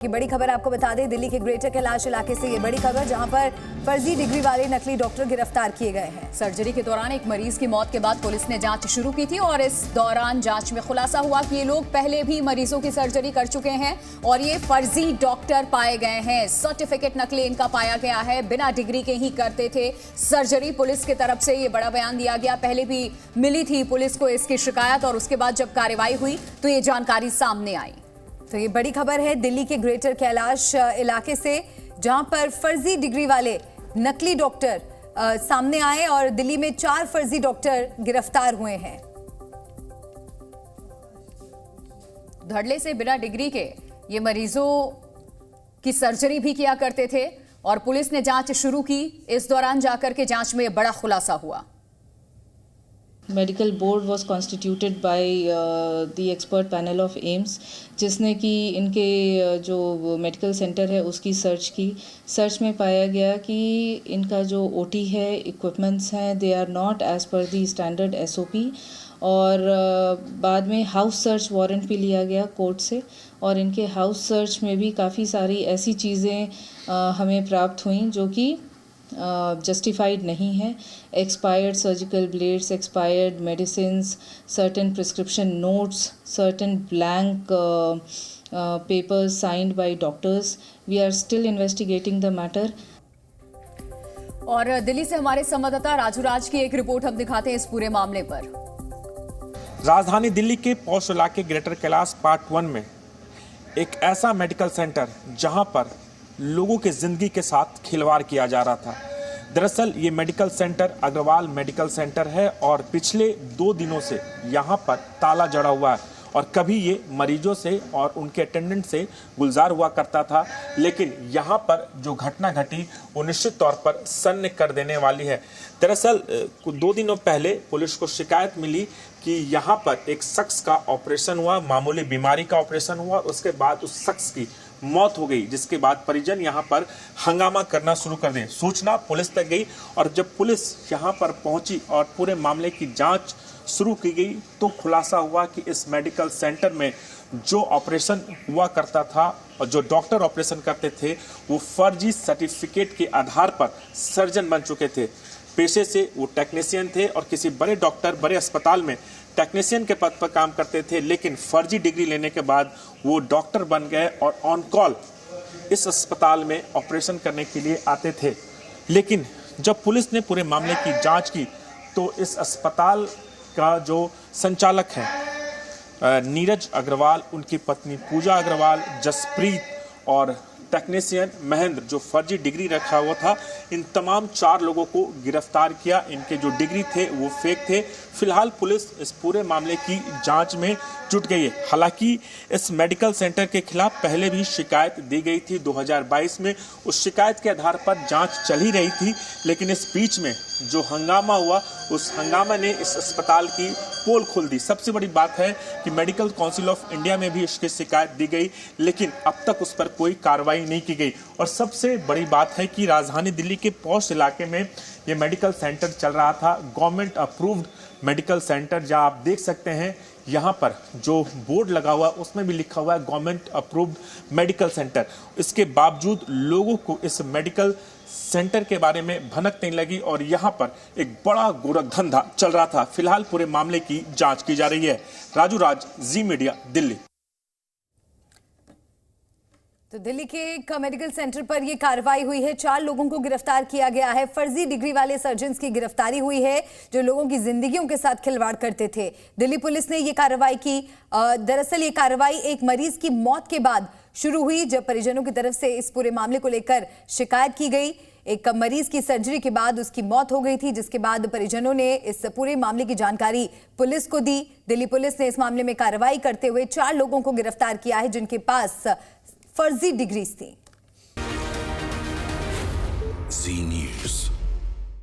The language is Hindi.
की बड़ी खबर आपको बता दें, दिल्ली के ग्रेटर कैलाश इलाके से ये बड़ी खबर, जहां पर फर्जी डिग्री वाले नकली डॉक्टर गिरफ्तार किए गए हैं। सर्जरी के दौरान एक मरीज की मौत के बाद पुलिस ने जांच शुरू की थी और इस दौरान जांच में खुलासा हुआ कि ये लोग पहले भी मरीजों की सर्जरी कर चुके हैं और ये फर्जी डॉक्टर पाए गए हैं। सर्टिफिकेट नकली इनका पाया गया है, बिना डिग्री के ही करते थे सर्जरी। पुलिस की तरफ से ये बड़ा बयान दिया गया। पहले भी मिली थी पुलिस को इसकी शिकायत और उसके बाद जब कार्रवाई हुई तो ये जानकारी सामने आई। तो ये बड़ी खबर है दिल्ली के ग्रेटर कैलाश इलाके से, जहां पर फर्जी डिग्री वाले नकली डॉक्टर सामने आए और दिल्ली में 4 फर्जी डॉक्टर गिरफ्तार हुए हैं। धड़ल्ले से बिना डिग्री के ये मरीजों की सर्जरी भी किया करते थे और पुलिस ने जांच शुरू की। इस दौरान जाकर के जांच में बड़ा खुलासा हुआ। Medical board was constituted by the expert panel of AIIMS, जिसने कि इनके जो मेडिकल सेंटर है उसकी सर्च की। सर्च में पाया गया कि इनका जो ओटी है, इक्विपमेंट्स हैं, they are not as per the standard SOP. और बाद में हाउस सर्च वारंट भी लिया गया कोर्ट से और इनके हाउस सर्च में भी काफ़ी सारी ऐसी चीज़ें हमें प्राप्त हुई जो कि जस्टिफाइड नहीं है। Expired surgical blades, expired medicines, certain prescription notes, certain blank papers signed by doctors. We are still investigating the matter. और दिल्ली से हमारे संवाददाता राजू राज की एक रिपोर्ट हम दिखाते हैं इस पूरे मामले पर। राजधानी दिल्ली के पौष इलाके ग्रेटर कैलाश पार्ट 1 में एक ऐसा मेडिकल सेंटर जहां पर लोगों के जिंदगी के साथ खिलवाड़ किया जा रहा था। दरअसल ये medical centre Agarwal medical centre है और पिछले 2 दिनों से यहाँ पर ताला जड़ा हुआ है और कभी ये मरीजों से और उनके अटेंडेंट से गुलजार हुआ करता था। लेकिन यहाँ पर जो घटना घटी वो निश्चित तौर पर सन्न कर देने वाली है। दरअसल 2 दिनों पहले पुलिस को शिकायत मिली कि यहाँ पर एक शख्स का ऑपरेशन हुआ, मामूली बीमारी का ऑपरेशन हुआ, उसके बाद उस शख्स की मौत हो गई, जिसके बाद परिजन यहाँ पर हंगामा करना शुरू कर दें। सूचना पुलिस तक गई और जब पुलिस यहाँ पर पहुंची और पूरे मामले की जांच शुरू की गई तो खुलासा हुआ कि इस मेडिकल सेंटर में जो ऑपरेशन हुआ करता था और जो डॉक्टर ऑपरेशन करते थे वो फर्जी सर्टिफिकेट के आधार पर सर्जन बन चुके थे। पेशे से वो टेक्नीशियन थे और किसी बड़े डॉक्टर, बड़े अस्पताल में टेक्नीशियन के पद पर काम करते थे, लेकिन फर्जी डिग्री लेने के बाद वो डॉक्टर बन गए और ऑन कॉल इस अस्पताल में ऑपरेशन करने के लिए आते थे। लेकिन जब पुलिस ने पूरे मामले की जांच की तो इस अस्पताल का जो संचालक है नीरज अग्रवाल, उनकी पत्नी पूजा अग्रवाल, जसप्रीत और टेक्नीशियन महेंद्र, जो फर्जी डिग्री रखा हुआ था, इन तमाम 4 लोगों को गिरफ्तार किया। इनके जो डिग्री थे वो फेक थे। फिलहाल पुलिस इस पूरे मामले की जांच में जुट गई है। हालांकि इस मेडिकल सेंटर के खिलाफ पहले भी शिकायत दी गई थी 2022 में। उस शिकायत के आधार पर जांच चल ही रही थी, लेकिन इस बीच में जो हंगामा हुआ उस हंगामा ने इस अस्पताल की पोल खोल दी। सबसे बड़ी बात है कि मेडिकल काउंसिल ऑफ इंडिया में भी इसकी शिकायत दी गई, लेकिन अब तक उस पर कोई कार्रवाई नहीं की गई। और सबसे बड़ी बात है कि राजधानी दिल्ली के पौष इलाके में ये मेडिकल सेंटर चल रहा था, गवर्नमेंट अप्रूव्ड मेडिकल सेंटर, जहां आप देख सकते हैं यहाँ पर जो बोर्ड लगा हुआ उसमें भी लिखा हुआ है गवर्नमेंट अप्रूव्ड मेडिकल सेंटर। इसके बावजूद लोगों को इस मेडिकल सेंटर के बारे में भनक नहीं लगी और यहाँ पर एक बड़ा गोरखधंधा चल रहा था। फिलहाल पूरे मामले की जांच की जा रही है। राजू राज, जी मीडिया, दिल्ली। तो दिल्ली के एक मेडिकल सेंटर पर यह कार्रवाई हुई है। 4 लोगों को गिरफ्तार किया गया है। फर्जी डिग्री वाले सर्जन्स की गिरफ्तारी हुई है जो लोगों की जिंदगियों के साथ खिलवाड़ करते थे। दिल्ली पुलिस ने यह कार्रवाई की। दरअसल ये कार्रवाई एक मरीज की मौत के बाद शुरू हुई, जब परिजनों की तरफ से इस पूरे मामले को लेकर शिकायत की गई। एक मरीज की सर्जरी के बाद उसकी मौत हो गई थी, जिसके बाद परिजनों ने इस पूरे मामले की जानकारी पुलिस को दी। दिल्ली पुलिस ने इस मामले में कार्रवाई करते हुए 4 लोगों को गिरफ्तार किया है जिनके पास फर्जी डिग्रीज थी।